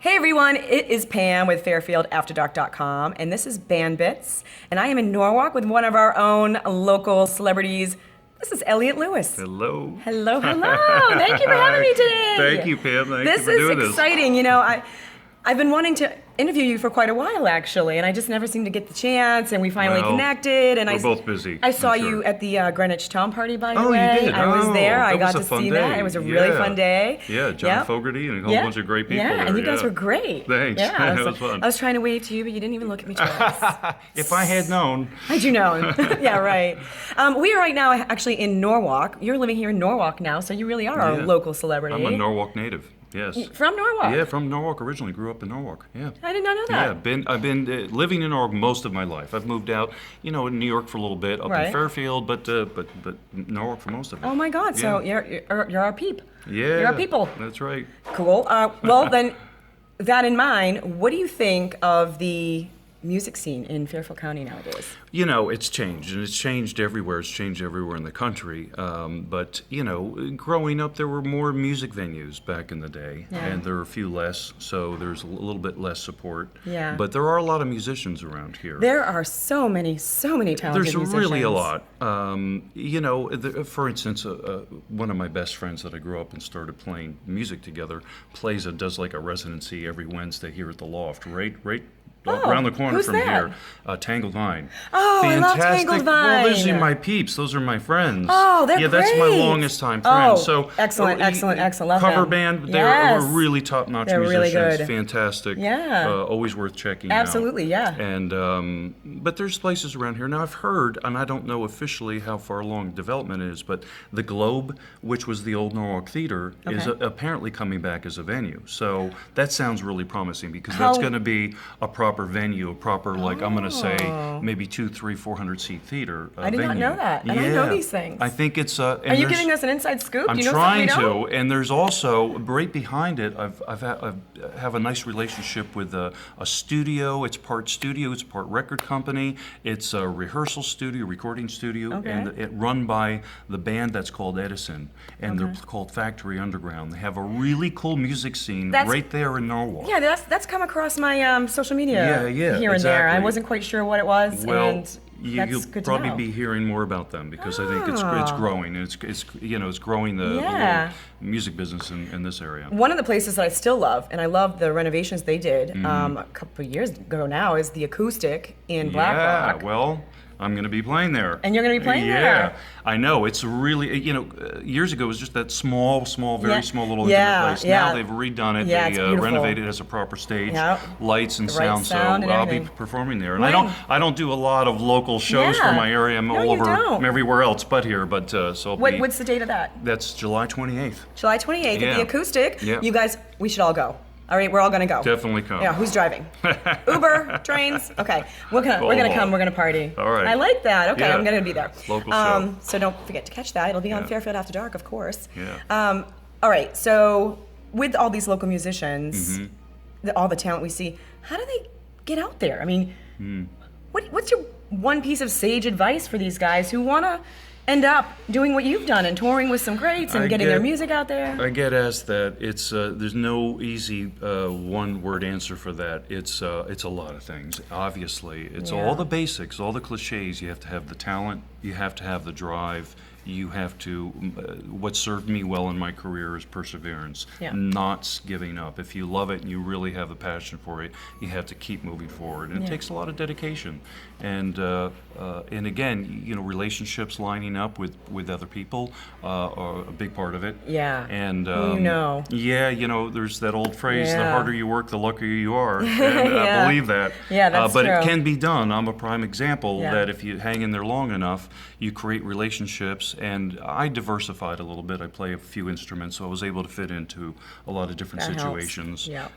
Hey everyone, it is Pam with FairfieldAfterDark.com, and this is Bandbits, and I am in Norwalk with one of our own local celebrities. This is Eliot Lewis. Hello. Hello, hello. Thank you for having me today. Thank you, Pam. Thank you for doing This is exciting. You know, I've been wanting to interview you for quite a while, actually, and I just never seemed to get the chance, and we finally connected. And we're both busy. I saw you at the Greenwich Town Party, by the way. Oh, you did? I was there. I got was a to fun see day. that. It was a really fun day. Yeah, John Fogerty and a whole bunch of great people there. And you guys were great. Thanks. Yeah, it was fun. I was trying to wave to you, but you didn't even look at me twice. If I had known. Had you known? Yeah, right. We are right now actually in Norwalk. You're living here in Norwalk now, so you really are a local celebrity. I'm a Norwalk native. Yes. From Norwalk? Yeah, from Norwalk originally. Grew up in Norwalk. Yeah. I did not know that. Yeah, I've been living in Norwalk most of my life. I've moved out, in New York for a little bit, up in Fairfield, but Norwalk for most of it. Oh my God! So you're our peep. Yeah. You're our people. That's right. Cool. Well then, that in mind, what do you think of the music scene in Fairfield County nowadays? It's changed, and it's changed everywhere. It's changed everywhere in the country. But growing up, there were more music venues back in the day, and there are a few less, so there's a little bit less support. Yeah. But there are a lot of musicians around here. There are so many talented There's musicians. really a lot. For instance, one of my best friends that I grew up and started playing music together does like a residency every Wednesday here at the Loft, right around the corner who's from that? here. Tangled Vine. Oh, Fantastic. I love Tangled Vine. Well, those are my peeps. Those are my friends. Oh, they're great. Yeah, that's my longest time friend. Oh, so excellent. Love cover them. band. Yes. They're really top-notch They're musicians. really good. Fantastic. Yeah. Always worth checking out. Absolutely, yeah. And but there's places around here. Now I've heard, and I don't know officially how far along development it is, but the Globe, which was the old Norwalk Theater, is apparently coming back as a venue. So that sounds really promising because that's going to be a proper venue, I'm going to say maybe 200, 300, 400 seat theater. I did not know that. And I know these things. I think it's. Are you giving us an inside scoop? I'm Do you know trying something we to, and there's also right behind it. I have a nice relationship with a studio. It's part record company. It's a rehearsal studio, recording studio, and it run by the band that's called Edison, and they're called Factory Underground. They have a really cool music scene right there in Norwalk. Yeah, that's come across my social media here and there. I wasn't quite sure what it was, and you'll probably be hearing more about them because I think it's growing, and it's growing the little music business in this area. One of the places that I still love, and I love the renovations they did a couple of years ago now, is the Acoustic in Black Rock. Yeah, well, I'm going to be playing there. And you're going to be playing there? Yeah, I know. It's really, years ago it was just that small, very small little intimate place. Now they've redone it. They renovated it as proper stage, lights and sound. So I'll be performing there. And I don't do a lot of local shows for my area. I'm all over everywhere else but here. But so what's the date of that? That's July 28th. July 28th at the Acoustic. Yeah. You guys, we should all go. All right, we're all gonna go. Definitely come. Yeah, who's driving? Uber, trains. Okay, we're gonna come. We're gonna party. All right. I like that. Okay, I'm gonna be there. Local show. So don't forget to catch that. It'll be on Fairfield After Dark, of course. Yeah. All right. So with all these local musicians, all the talent we see, how do they get out there? I mean, what's your one piece of sage advice for these guys who wanna end up doing what you've done and touring with some greats and getting their music out there? I get asked that. It's there's no easy one-word answer for that. It's a lot of things. Obviously, it's all the basics, all the cliches. You have to have the talent. You have to have the drive. You have to. What served me well in my career is perseverance, not giving up. If you love it and you really have the passion for it, you have to keep moving forward. And it takes a lot of dedication, and again, relationships, lining up with other people are a big part of it. Yeah. And Yeah, there's that old phrase: the harder you work, the luckier you are. And I believe that. Yeah, that's but true. it can be done. I'm a prime example that if you hang in there long enough, you create relationships. And I diversified a little bit. I play a few instruments, so I was able to fit into a lot of different situations. Yeah.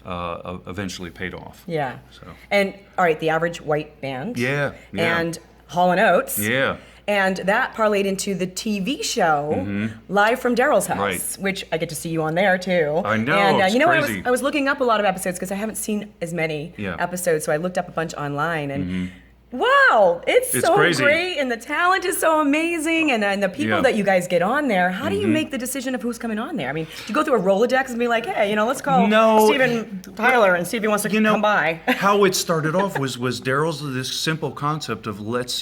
Eventually paid off. Yeah. So. And all right, the Average White Band. Yeah. And Hall & Oates. Yeah. And that parlayed into the TV show Live from Daryl's House, which I get to see you on there too. I know. And it's crazy. I was looking up a lot of episodes because I haven't seen as many episodes, so I looked up a bunch online and. Wow, it's so crazy. great, and the talent is so amazing, and the people that you guys get on there. How do you make the decision of who's coming on there? I mean, do you go through a Rolodex and be like, hey, let's call Steven Tyler and see if he wants to come by? How it started off was Daryl's this simple concept of let's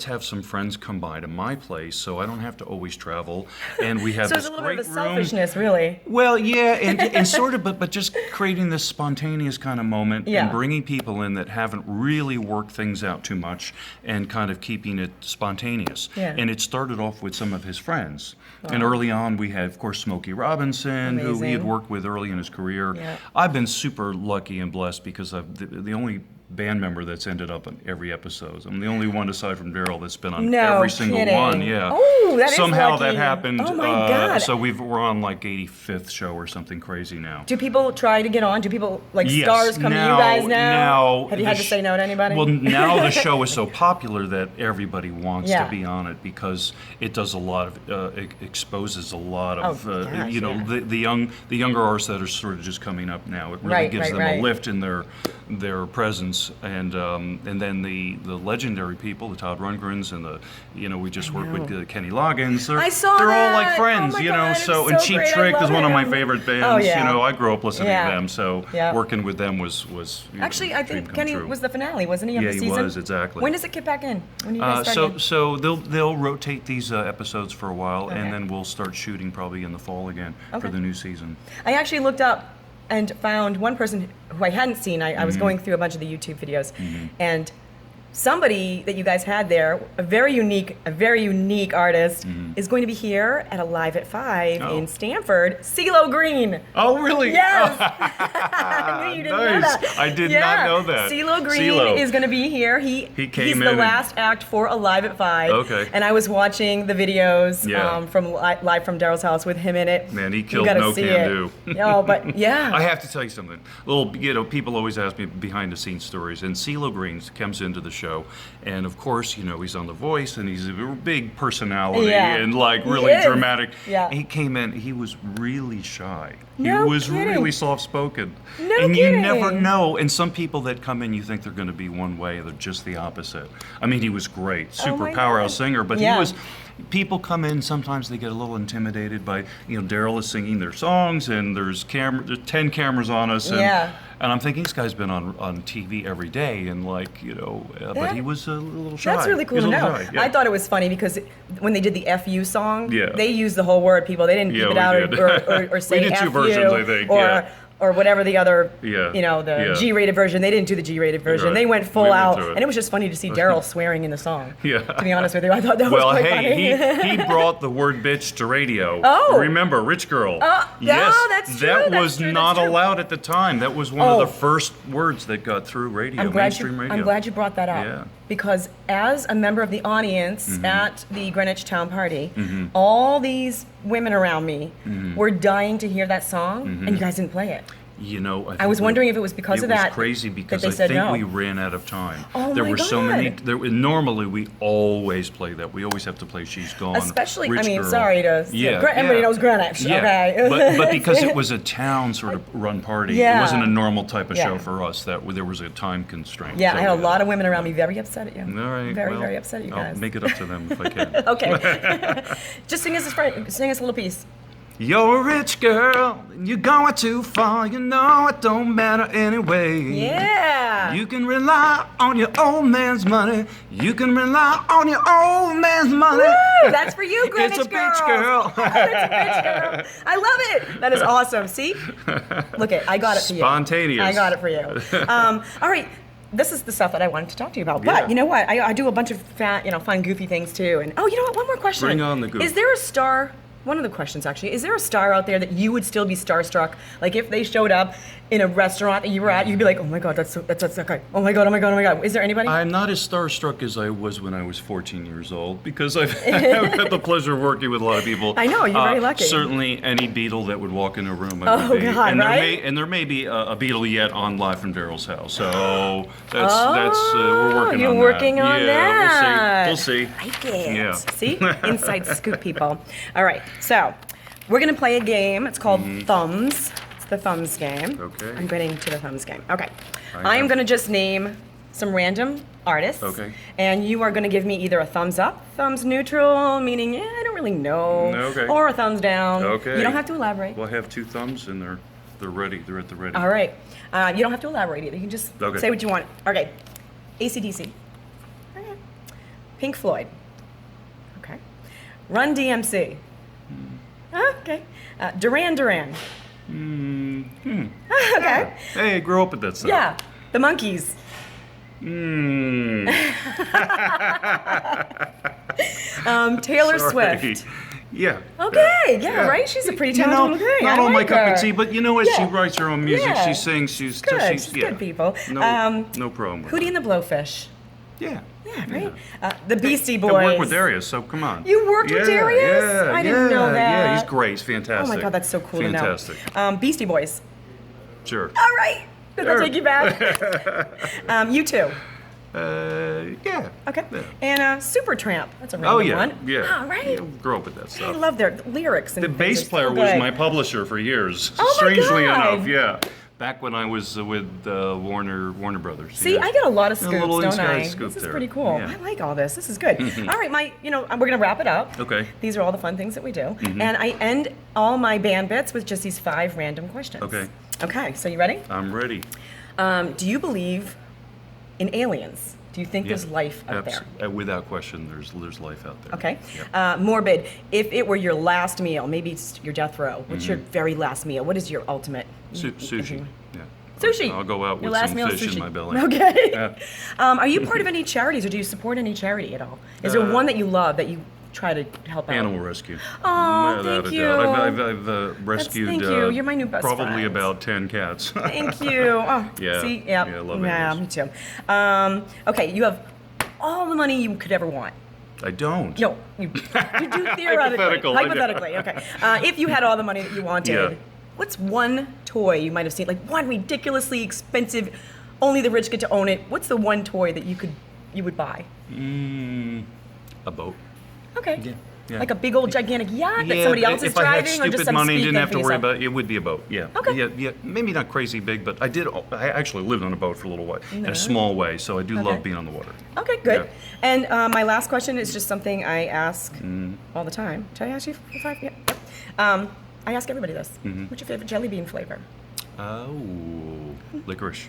have some friends come by to my place so I don't have to always travel, and we have So this it's a little great bit of a room. selfishness, really. Well, yeah, and sort of, but just creating this spontaneous kind of moment Yeah. and bringing people in that haven't really worked things out too much and kind of keeping it spontaneous. Yeah. And it started off with some of his friends. And early on, we had, of course, Smokey Robinson, who he had Amazing. worked with early in his career. Yeah. I've been super lucky and blessed because I'm the only band member that's ended up on every episode. I'm the only one aside from Daryl that's been on No every single kidding. one. Yeah. Oh, that is Somehow lucky. that happened. Oh, my God. So we're on like 85th show or something crazy now. Do people try to get on? Do people, Yes, stars come now- to you guys now? now Have you the had to say no to anybody? Well, now the show is so popular that everybody wants Yeah. to be on it because it does a lot of it exposes a lot of Oh, gosh, yeah. the younger artists that are sort of just coming up now. It really Right, gives right, them right. a lift in their presence, and then the legendary people, the Todd Rundgrens and we just worked with Kenny Loggins. I saw they're that. all like friends, Oh my God, it's So so and Cheap great. I Trick is love one of my him. favorite bands. Oh, yeah. I grew up listening Yeah. to them, so Yeah. working with them was Actually, I dream think come Kenny true. was the finale, wasn't he, of Yeah, the he season? was, exactly. When does it kick back in? When do you guys start again? So they'll rotate these episodes for a while, Okay. and then we'll start shooting probably in the fall again for Okay. the new season. I actually looked up and found one person who I hadn't seen. I was going through a bunch of the YouTube videos, and somebody that you guys had there, a very unique artist, is going to be here at a Live at 5 Oh. in Stanford. CeeLo Green. Oh, really? Yes. I knew you didn't know Nice. that. I did not know that. CeeLo Green CeeLo. is going to be here. He's came the in and- last act for Alive at 5. Okay. And I was watching the videos Yeah. from Live from Daryl's house with him in it. Man, he You killed gotta No see Can it. Do. Oh, but yeah. I have to tell you something. People always ask me behind the scenes stories, and CeeLo Green comes into the show, and of course, he's on The Voice, and he's a big personality Yeah. and like He really is. dramatic. Yeah. He came in, he was really shy. No he was kidding. really soft-spoken. No and you kidding. never know. And some people that come in, you think they're going to be one way, they're just the opposite. I mean, he was great, super my powerhouse God. singer, but Yeah. he was. People come in, sometimes they get a little intimidated by, Daryl is singing their songs, and there's 10 cameras on us, and, Yeah. and I'm thinking this guy's been on TV every day, and but That- he was a little shy. That's really He cool was to a little know. shy, yeah. I thought it was funny because when they did the FU song, Yeah. they used the whole word, people. They didn't Yeah, keep it we out did. or say We did two FU versions, I think, or yeah. or whatever the other, Yeah, the yeah. G-rated version. They didn't do the G-rated version. Right. They went full We went out, through it. and it was just funny to see Daryl swearing in the song. Yeah. To be honest with you, I thought that was Well, quite hey, funny. he brought the word bitch to radio. Oh. Remember, Rich Girl. yeah, that's true, That that's was true, not that's true. allowed at the time. That was one Oh. of the first words that got through radio, I'm glad mainstream radio. I'm glad you brought that up. Yeah. Because as a member of the audience at the Greenwich Town Party, all these women around me were dying to hear that song, and you guys didn't play it. I was wondering if it was because of that It was crazy because they I said think no. we ran out of time. Oh there my were so many. God. Normally, we always play that. We always have to play "She's Gone." Especially, Rich I mean, Girl. sorry to everybody knows Greenwich, Yeah. okay? but because it was a town sort of run party, Yeah. it wasn't a normal type of Yeah. show for us. There was a time constraint. Yeah, So, I had a lot of women around me very upset at you. All right. Very, well, very upset at you guys. I'll make it up to them if I can. Okay. Just sing us a little piece. You're a rich girl, and you're going too far. You know it don't matter anyway. Yeah. You can rely on your old man's money. You can rely on your old man's money. Woo! That's for you, Greenwich It's a bitch girl. That's a bitch girl. I love it. That is awesome. See? Look it. I got it for you. Spontaneous. I got it for you. All right. This is the stuff that I wanted to talk to you about. Yeah. But you know what? I do a bunch of fun, goofy things too. And you know what? One more question. Bring on the goof. Is there a star? One of the questions, actually, is there a star out there that you would still be starstruck? Like if they showed up in a restaurant that you were at, you'd be like, oh my God, that's that guy. Oh my God, oh my God, oh my God. Is there anybody? I'm not as starstruck as I was when I was 14 years old because I've had the pleasure of working with a lot of people. I know, you're very lucky. Certainly, any Beatle that would walk in a room, I would be. God, and right? there may be a Beatle yet on Live from Daryl's house. So that's we're working you're on working that. on that. We'll see. Like it. Yeah. See? Inside scoop, people. All right, so we're going to play a game. It's called Thumbs. It's the Thumbs game. Okay. I'm getting to the Thumbs game. Okay. I I'm have- going to just name some random artists. Okay. And you are going to give me either a thumbs up, thumbs neutral, meaning I don't really know, Okay. or a thumbs down. Okay. You don't have to elaborate. Well, I have 2 thumbs, and they're ready. They're at the ready. All right. You don't have to elaborate either. You can just Okay. say what you want. Okay. AC/DC. Okay. Pink Floyd. Okay. Run DMC. Okay. Duran Duran. Okay. Hey, I grew up with that stuff. Yeah. The Monkees. Taylor Sorry. Swift. Yeah. Okay, yeah, right? She's a pretty talented little thing. Not I all my like cup her. of tea, but you know what? Yeah. She writes her own music. Yeah. She sings. She's Good. she's She's good people. No problem with Hootie and the Blowfish. Yeah. Yeah, right? The Beastie Boys. I work with Darius, so come on. You worked with Darius? Yeah, I didn't know that. Yeah, he's great. He's fantastic. Oh my God, that's so cool Fantastic. to know. Beastie Boys. Sure. All right. Does that Sure. take you back? You too. Yeah. Okay. Yeah. And Supertramp. That's a random Oh yeah, one. yeah. All right. Yeah, grew up with that I stuff. love their lyrics. And The things bass are so player was good. my publisher for years. Oh my strangely God. enough, yeah. Back when I was with Warner Brothers. See, yeah. I get a lot of A scoops, little don't inside I? scoop This is there. pretty cool. Yeah. I like all this. This is good. All right, we're gonna wrap it up. Okay. These are all the fun things that we do, and I end all my band bits with just these 5 random questions. Okay. Okay. So you ready? I'm ready. Do you believe in aliens? Do you think there's life out there? Without question, there's life out there. Okay. Yeah. Morbid. If it were your last meal, maybe it's your death row. What's your very last meal? What is your ultimate? Sushi. Yeah. Sushi. I'll go out Your with last some meal is fish sushi. in my belly. Okay. Yeah. Are you part of any charities, or do you support any charity at all? Is there one that you love that you try to help out? Animal rescue. Aw, Without thank a doubt. you. I've rescued thank you. You're my new best probably friend. about 10 cats. Thank you. Oh, Yeah. See, yeah, Yeah, I love yeah, animals. me too. Okay, you have all the money you could ever want. I don't. No, you do theoretically. Hypothetical, I know. Hypothetically, okay. If you had all the money that you wanted, Yeah. what's one toy you might have seen, like one ridiculously expensive, only the rich get to own it? What's the one toy that you would buy? A boat. Okay. Yeah. Yeah. Like a big old gigantic yacht that somebody else is if I had driving, or just stupid some money, speed didn't thing have for to worry yourself? about it. It would be a boat. Yeah. Okay. Yeah. Maybe not crazy big, but I actually lived on a boat for a little while in a small way. So I do Okay. love being on the water. Okay, good. Yeah. And my last question is just something I ask all the time. Did I ask you for 5? Yeah. I ask everybody this. What's your favorite jelly bean flavor? Oh, licorice.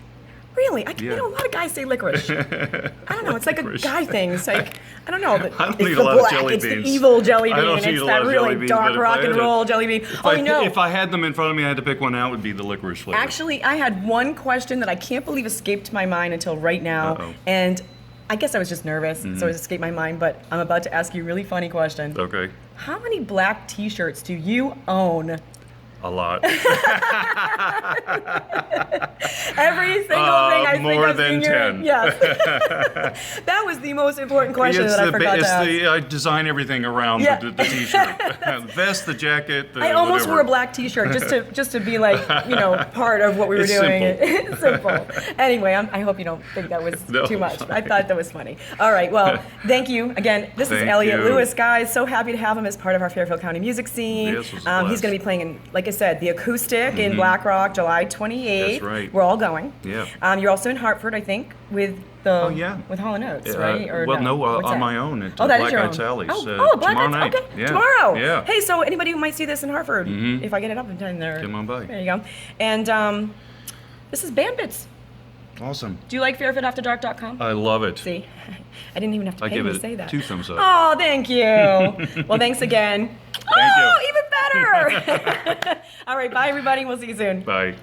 Really? Yeah. You know, a lot of guys say licorice. I don't know. It's like Licorice. a guy thing. It's like, I don't know. I don't It's eat the a lot of black. jelly It's beans. the evil jelly I bean. don't It's eat a lot that of really jelly beans, dark but if rock I and had to- roll jelly bean. Oh, you know. If I had them in front of me, I had to pick one out. It would be the licorice flavor. Actually, I had one question that I can't believe escaped my mind until right now. Uh-oh. And I guess I was just nervous, so it escaped my mind. But I'm about to ask you a really funny question. Okay. How many black T-shirts do you own? A lot. Every single thing I think more I've than seen you in. 10. Yes. That was the most important question that I forgot to ask. I design everything around Yeah. the t-shirt. The vest, the jacket, the I almost whatever. wore a black T-shirt just to be like, part of what we were It's doing. simple. Simple. Anyway, I hope you don't think that was No, too much. fine. I thought that was funny. All right. Well, thank you again. This is Thank Eliot you. Lewis, guys. So happy to have him as part of our Fairfield County music scene. Yes, it was a He's going to blast. be playing in, like I said, the Acoustic in Black Rock, July 28th. That's right. We're all going. Yeah. You're also in Hartford, I think, with with Hall & Oates, right? Or well, no, What's on that? my own at Oh, that is Black your Eyed own. Sally's. Black tomorrow Eyed- night. Okay, Yeah. tomorrow. Yeah. Hey, so anybody who might see this in Hartford, if I get it up in time there. Come on by. There you go. And this is Bandbits. Awesome. Do you like FairfieldAfterDark.com? I love it. See, I didn't even have to I pay give you to it say that. 2 thumbs up. Oh, thank you. Well, thanks again. Thank you. Even better. All right, bye everybody. We'll see you soon. Bye.